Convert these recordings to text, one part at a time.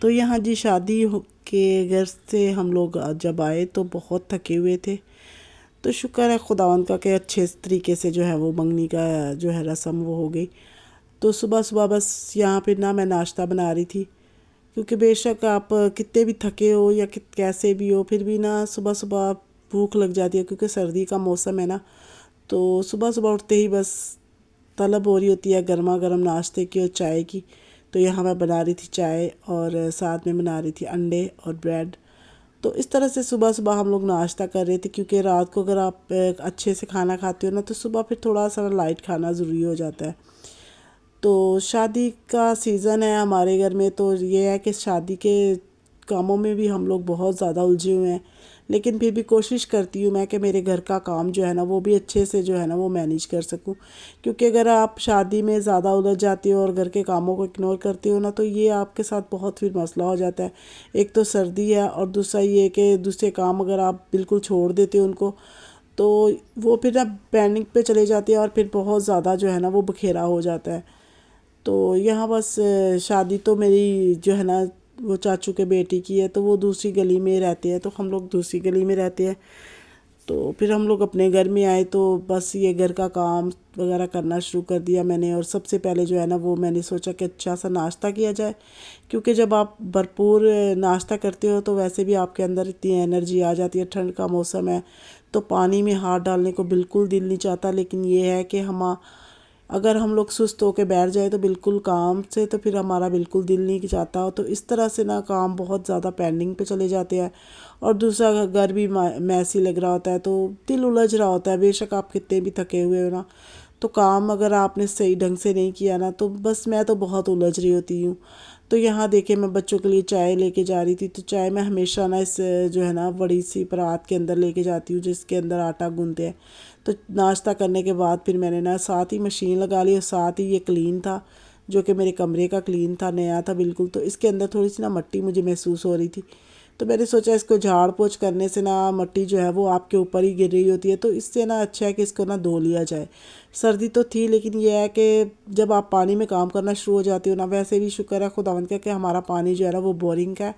तो यहाँ जी के घर से हम लोग जब आए तो बहुत थके हुए थे। तो शुक्र है खुदावंद का कि अच्छे तरीके से जो है वो मंगनी का जो है रस्म वो हो गई। तो सुबह सुबह बस यहाँ पे ना मैं नाश्ता बना रही थी, क्योंकि बेशक आप कितने भी थके हो या कैसे भी हो, फिर भी ना सुबह सुबह भूख लग जाती है, क्योंकि सर्दी का मौसम है ना। तो सुबह सुबह उठते ही बस तलब हो रही होती है गर्मा गर्म नाश्ते की और चाय की। तो यहाँ मैं बना रही थी चाय और साथ में बना रही थी अंडे और ब्रेड। तो इस तरह से सुबह सुबह हम लोग नाश्ता कर रहे थे, क्योंकि रात को अगर आप अच्छे से खाना खाते हो ना, तो सुबह फिर थोड़ा सा लाइट खाना ज़रूरी हो जाता है। तो शादी का सीज़न है हमारे घर में, तो ये है कि शादी के कामों में भी हम लोग बहुत ज़्यादा उलझे हुए हैं। लेकिन फिर भी कोशिश करती हूँ मैं कि मेरे घर का काम जो है ना वो भी अच्छे से जो है ना वो मैनेज कर सकूँ। क्योंकि अगर आप शादी में ज़्यादा उलझ जाती हो और घर के कामों को इग्नोर करती हो ना, तो ये आपके साथ बहुत फिर मसला हो जाता है। एक तो सर्दी है, और दूसरा ये कि दूसरे काम अगर आप बिल्कुल छोड़ देते हो उनको, तो वो फिर ना पेंडिंग पे चले जाती है और फिर बहुत ज़्यादा जो है ना वो बखेरा हो जाता है। तो यहाँ बस शादी तो मेरी जो है ना वो चाचू के बेटी की है, तो वो दूसरी गली में रहते हैं, तो हम लोग दूसरी गली में रहते हैं। तो फिर हम लोग अपने घर में आए, तो बस ये घर का काम वगैरह करना शुरू कर दिया मैंने। और सबसे पहले जो है ना वो मैंने सोचा कि अच्छा सा नाश्ता किया जाए, क्योंकि जब आप भरपूर नाश्ता करते हो तो वैसे भी आपके अंदर इतनी एनर्जी आ जाती है। ठंड का मौसम है तो पानी में हाथ डालने को बिल्कुल दिल नहीं चाहता, लेकिन ये है कि हम अगर हम लोग सुस्त होकर बैठ जाए तो बिल्कुल काम से, तो फिर हमारा बिल्कुल दिल नहीं चाहता। तो इस तरह से ना काम बहुत ज़्यादा पेंडिंग पे चले जाते हैं। और दूसरा घर भी मैसी लग रहा होता है, तो दिल उलझ रहा होता है। बेशक आप कितने भी थके हुए हो ना, तो काम अगर आपने सही ढंग से नहीं किया ना, तो बस मैं तो बहुत उलझ रही होती हूँ। तो यहाँ देखिए मैं बच्चों के लिए चाय लेके जा रही थी। तो चाय मैं हमेशा ना इस जो है ना बड़ी सी परात के अंदर लेके जाती हूँ, जिसके अंदर आटा गूंथते हैं। तो नाश्ता करने के बाद फिर मैंने ना साथ ही मशीन लगा ली, और साथ ही ये क्लीन था, जो कि मेरे कमरे का क्लीन था, नया था बिल्कुल। तो इसके अंदर थोड़ी सी ना मिट्टी मुझे महसूस हो रही थी। तो मैंने सोचा इसको झाड़ पोंछ करने से ना मिट्टी जो है वो आपके ऊपर ही गिर रही होती है, तो इससे ना अच्छा है कि इसको ना धो लिया जाए। सर्दी तो थी, लेकिन यह है कि जब आप पानी में काम करना शुरू हो जाती हो ना, वैसे भी शुक्र है खुदावंद का कि हमारा पानी जो है ना वो बोरिंग का है।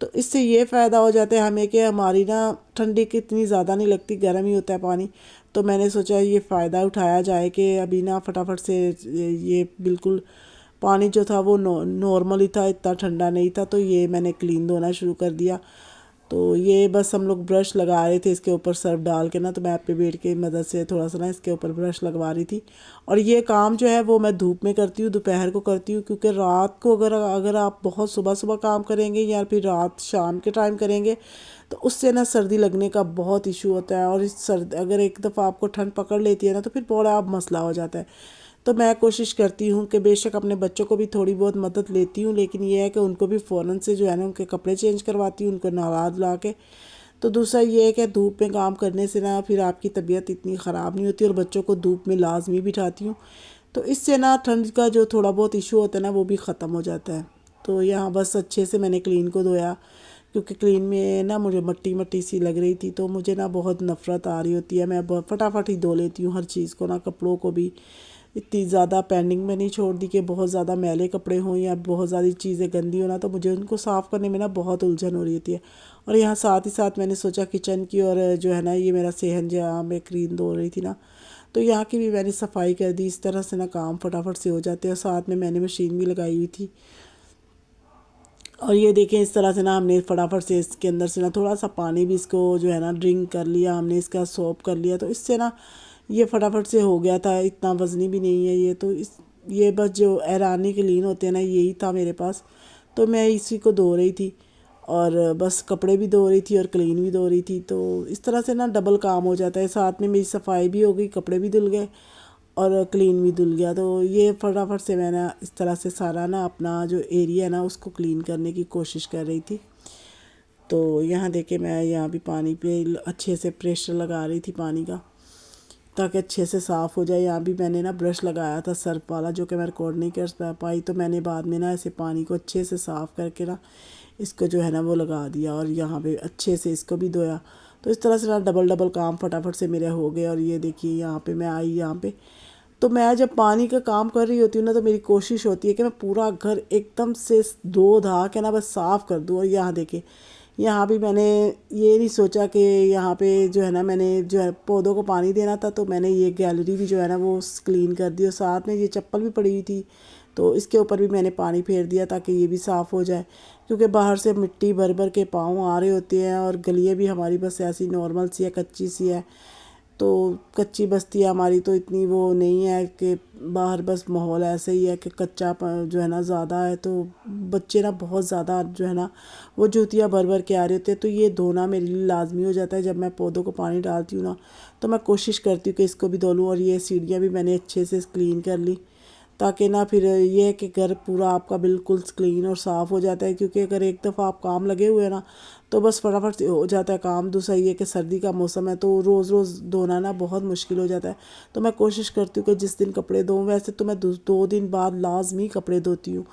तो इससे ये फ़ायदा हो जाता है हमें कि हमारी ना ठंडी की इतनी ज़्यादा नहीं लगती, गर्म ही होता है पानी। तो मैंने सोचा ये फ़ायदा उठाया जाए कि अभी ना फटाफट से ये बिल्कुल पानी जो था वो नॉर्मल ही था, इतना ठंडा नहीं था। तो ये मैंने क्लीन धोना शुरू कर दिया। तो ये बस हम लोग ब्रश लगा रहे थे इसके ऊपर सर्फ डाल के ना, तो मैं पे बेड की मदद से थोड़ा सा ना इसके ऊपर ब्रश लगवा रही थी। और ये काम जो है वो मैं धूप में करती हूँ, दोपहर को करती हूँ, क्योंकि रात को अगर अगर आप बहुत सुबह सुबह काम करेंगे या फिर रात शाम के टाइम करेंगे, तो उससे ना सर्दी लगने का बहुत इशू होता है। और इस सर्द अगर एक दफ़ा आपको ठंड पकड़ लेती है ना, तो फिर बड़ा मसला हो जाता है। तो मैं कोशिश करती हूँ कि बेशक अपने बच्चों को भी थोड़ी बहुत मदद लेती हूँ, लेकिन ये है कि उनको भी फ़ौरन से जो है ना उनके कपड़े चेंज करवाती हूँ, उनको नहला धुला के। तो दूसरा ये है कि धूप में काम करने से ना फिर आपकी तबीयत इतनी ख़राब नहीं होती, और बच्चों को धूप में लाजमी बिठाती हूँ। तो इससे ना ठंड का जो थोड़ा बहुत इशू होता है ना वो भी ख़त्म हो जाता है। तो यहाँ बस अच्छे से मैंने क्लीन को धोया, क्योंकि क्लीन में ना मुझे मट्टी मट्टी सी लग रही थी, तो मुझे ना बहुत नफ़रत आ रही होती है। मैं फटाफट ही धो लेती हूँ हर चीज़ को ना, कपड़ों को भी इतनी ज़्यादा पेंडिंग में नहीं छोड़ दी कि बहुत ज़्यादा मैले कपड़े हों या बहुत ज़्यादा चीज़ें गंदी हो ना, तो मुझे उनको साफ़ करने में ना बहुत उलझन हो रही होती है। और यहाँ साथ ही साथ मैंने सोचा किचन की, और जो है ना ये मेरा सेहन जहाँ मैं क्रीम धो रही थी ना, तो यहाँ की भी मैंने सफाई कर दी। इस तरह से ना काम फटाफट से हो जाते हैं। और साथ में मैंने मशीन भी लगाई हुई थी। और ये देखें इस तरह से ना हमने फटाफट से इसके अंदर से ना थोड़ा सा पानी भी इसको जो है ना ड्रिंक कर लिया हमने, इसका सोप कर लिया। तो इससे ना ये फटाफट से हो गया था, इतना वज़नी भी नहीं है ये। तो इस ये बस जो ऐरानी क्लीन होते हैं ना, यही था मेरे पास। तो मैं इसी को धो रही थी, और बस कपड़े भी धो रही थी और क्लीन भी धो रही थी। तो इस तरह से ना डबल काम हो जाता है, साथ में मेरी सफाई भी हो गई, कपड़े भी धुल गए और क्लीन भी धुल गया। तो ये फटाफट से मैंने इस तरह से सारा ना अपना जो एरिया है ना उसको क्लीन करने की कोशिश कर रही थी। तो यहाँ देखे मैं यहाँ भी पानी पे अच्छे से प्रेशर लगा रही थी पानी का, ताकि अच्छे से साफ़ हो जाए। यहाँ भी मैंने ना ब्रश लगाया था सर्फ वाला, जो कि मैं रिकॉर्ड नहीं कर पाई। तो मैंने बाद में ना ऐसे पानी को अच्छे से साफ़ करके ना इसको जो है ना वो लगा दिया, और यहाँ पे अच्छे से इसको भी धोया। तो इस तरह से ना डबल डबल काम फटाफट से मेरे हो गए। और ये देखिए यहाँ पे मैं आई यहाँ पे तो मैं जब पानी का काम कर रही होती हूँ ना, तो मेरी कोशिश होती है कि मैं पूरा घर एकदम से धो धा के ना बस साफ़ कर दूँ। और यहाँ देखिए, यहाँ भी मैंने ये नहीं सोचा कि यहाँ पे जो है ना, मैंने जो है पौधों को पानी देना था, तो मैंने ये गैलरी भी जो है ना वो क्लीन कर दी। और साथ में ये चप्पल भी पड़ी हुई थी, तो इसके ऊपर भी मैंने पानी फेर दिया ताकि ये भी साफ़ हो जाए। क्योंकि बाहर से मिट्टी भर भर के पाँव आ रहे होते हैं, और गलियाँ भी हमारी बस ऐसी नॉर्मल सी है, कच्ची सी है। तो कच्ची बस्ती है हमारी, तो इतनी वो नहीं है कि बाहर बस माहौल ऐसे ही है कि कच्चा जो है ना ज़्यादा है। तो बच्चे ना बहुत ज़्यादा जो है ना वो जूतियाँ भर भर के आ रहे होते हैं, तो ये धोना मेरे लिए लाजमी हो जाता है। जब मैं पौधों को पानी डालती हूँ ना, तो मैं कोशिश करती हूँ कि इसको भी धो लूँ। और ये सीढ़ियाँ भी मैंने अच्छे से क्लीन कर ली, ताकि ना फिर ये है कि घर पूरा आपका बिल्कुल क्लीन और साफ़ हो जाता है। क्योंकि अगर एक दफ़ा आप काम लगे हुए हैं ना, तो बस फटाफट से हो जाता है काम। दूसरा ये कि सर्दी का मौसम है, तो रोज़ रोज़ धोना ना बहुत मुश्किल हो जाता है। तो मैं कोशिश करती हूँ कि जिस दिन कपड़े धोऊँ, वैसे तो मैं 2 दिन बाद लाजमी कपड़े धोती हूँ,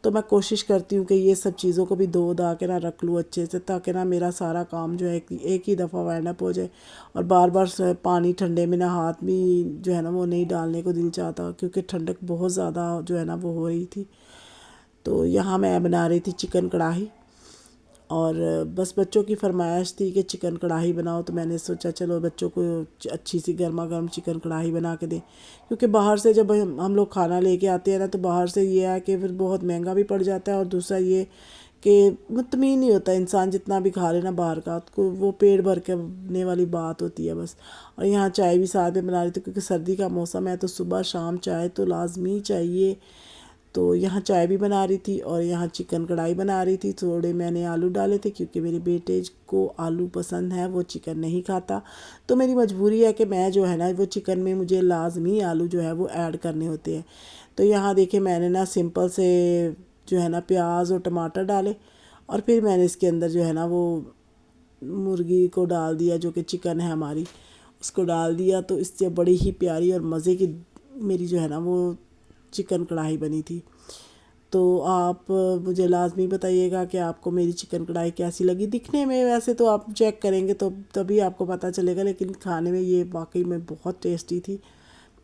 तो मैं कोशिश करती हूँ कि ये सब चीज़ों को भी धो धा के ना रख लूँ अच्छे से, ताकि ना मेरा सारा काम जो है एक ही दफ़ा वाइंड अप हो जाए। और बार बार पानी ठंडे में ना हाथ भी जो है ना वो नहीं डालने को दिल चाहता, क्योंकि ठंडक बहुत ज़्यादा जो है ना वो हो रही थी। तो यहाँ मैं बना रही थी चिकन कढ़ाई, और बस बच्चों की फरमाइश थी कि चिकन कढ़ाई बनाओ, तो मैंने सोचा चलो बच्चों को अच्छी सी गर्मा गर्म चिकन कढ़ाई बना के दें। क्योंकि बाहर से जब हम लोग खाना लेके आते हैं ना, तो बाहर से ये है कि फिर बहुत महंगा भी पड़ जाता है, और दूसरा ये कि मुतमईन नहीं होता इंसान, जितना भी खा लेना बाहर का, तो वो पेट भर करने वाली बात होती है बस। और यहाँ चाय भी साथ में बना रही थी, क्योंकि सर्दी का मौसम है, तो सुबह शाम चाय तो लाजमी चाहिए। तो यहाँ चाय भी बना रही थी, और यहाँ चिकन कढ़ाई बना रही थी। थोड़े मैंने आलू डाले थे, क्योंकि मेरे बेटे को आलू पसंद है, वो चिकन नहीं खाता। तो मेरी मजबूरी है कि मैं जो है ना वो चिकन में मुझे लाजमी आलू जो है वो ऐड करने होते हैं। तो यहाँ देखिए, मैंने ना सिंपल से जो है ना प्याज और टमाटर डाले, और फिर मैंने इसके अंदर जो है ना वो मुर्गी को डाल दिया, जो कि चिकन है हमारी, उसको डाल दिया। तो इससे बड़ी ही प्यारी और मज़े की मेरी जो है ना वो चिकन कढ़ाई बनी थी। तो आप मुझे लाजमी बताइएगा कि आपको मेरी चिकन कढ़ाई कैसी लगी। दिखने में वैसे तो आप चेक करेंगे तो तभी आपको पता चलेगा, लेकिन खाने में ये वाकई में बहुत टेस्टी थी।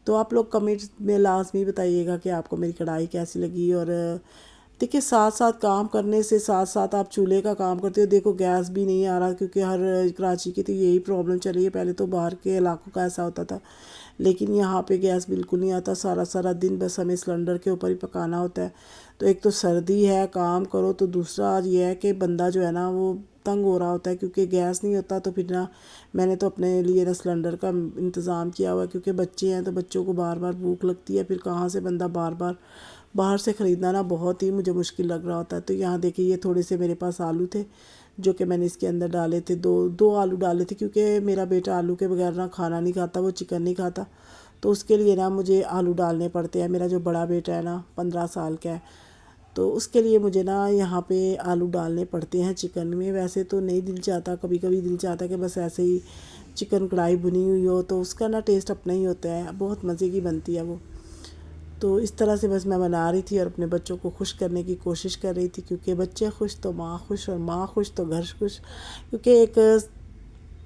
तो आप लोग कमेंट में लाजमी बताइएगा कि आपको मेरी कढ़ाई कैसी लगी। और देखिए, साथ साथ काम करने से साथ साथ आप चूल्हे का काम करते हो, देखो गैस भी नहीं आ रहा, क्योंकि हर कराची की तो यही प्रॉब्लम चल रही है। पहले तो बाहर के इलाकों का ऐसा होता था, लेकिन यहाँ पे गैस बिल्कुल नहीं आता। सारा सारा दिन बस हमें सिलेंडर के ऊपर ही पकाना होता है। तो एक तो सर्दी है, काम करो, तो दूसरा ये है कि बंदा जो है ना वो तंग हो रहा होता है, क्योंकि गैस नहीं होता। तो फिर ना मैंने तो अपने लिए ना सिलेंडर का इंतज़ाम किया हुआ है, क्योंकि बच्चे हैं तो बच्चों को बार बार भूख लगती है, फिर कहाँ से बंदा बार बार बाहर से ख़रीदना ना बहुत ही मुझे मुश्किल लग रहा होता है। तो यहाँ देखिए, ये थोड़े से मेरे पास आलू थे, जो कि मैंने इसके अंदर डाले थे। दो दो आलू डाले थे, क्योंकि मेरा बेटा आलू के बगैर ना खाना नहीं खाता, वो चिकन नहीं खाता। तो उसके लिए ना मुझे आलू डालने पड़ते हैं। मेरा जो बड़ा बेटा है ना 15 साल का है, तो उसके लिए मुझे ना यहाँ पे आलू डालने पड़ते हैं चिकन में। वैसे तो नहीं दिल चाहता, कभी कभी दिल चाहता है कि बस ऐसे ही चिकन कढ़ाई भुनी हुई हो, तो उसका ना टेस्ट अपना ही होता है, बहुत मज़े की बनती है वो। तो इस तरह से बस मैं बना रही थी और अपने बच्चों को खुश करने की कोशिश कर रही थी, क्योंकि बच्चे खुश तो माँ खुश, और माँ खुश तो घर खुश। क्योंकि एक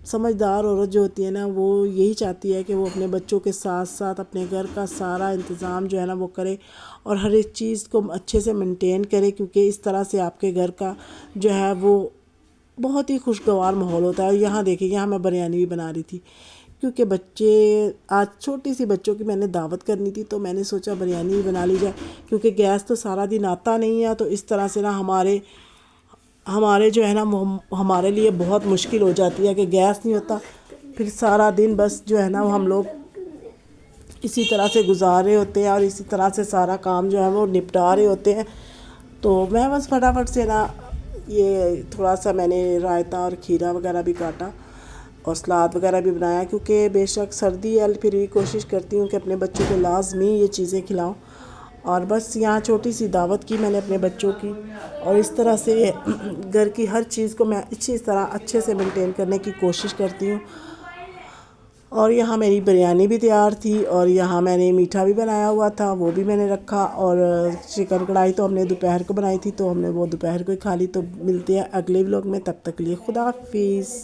समझदार औरत जो होती है ना, वो यही चाहती है कि वो अपने बच्चों के साथ साथ अपने घर का सारा इंतज़ाम जो है ना वो करे, और हर एक चीज़ को अच्छे से मेंटेन करे, क्योंकि इस तरह से आपके घर का जो है वो बहुत ही खुशगवार माहौल होता है। यहाँ देखिए, यहाँ मैं बिरयानी भी बना रही थी, क्योंकि बच्चे आज छोटी सी बच्चों की मैंने दावत करनी थी, तो मैंने सोचा बिरयानी भी बना ली जाए। क्योंकि गैस तो सारा दिन आता नहीं है, तो इस तरह से ना हमारे हमारे जो है ना हमारे लिए बहुत मुश्किल हो जाती है कि गैस नहीं होता। फिर सारा दिन बस जो है ना हम लोग इसी तरह से गुजार रहे होते हैं, और इसी तरह से सारा काम जो है वो निपटा रहे होते हैं। तो मैं बस फटाफट से ना ये थोड़ा सा मैंने रायता और खीरा वगैरह भी काटा, और सलाद वगैरह भी बनाया, क्योंकि बेशक सर्दी है, फिर भी कोशिश करती हूँ कि अपने बच्चों को लाजमी ये चीज़ें खिलाऊं। और बस यहाँ छोटी सी दावत की मैंने अपने बच्चों की, और इस तरह से घर की हर चीज़ को मैं इसी तरह अच्छे से मेंटेन करने की कोशिश करती हूँ। और यहाँ मेरी बिरयानी भी तैयार थी, और यहाँ मैंने मीठा भी बनाया हुआ था, वो भी मैंने रखा। और चिकन कढ़ाई तो हमने दोपहर को बनाई थी, तो हमने वो दोपहर को ही खा ली। तो मिलते हैं अगले व्लॉग में, तब तक के लिए खुदा हाफिज़।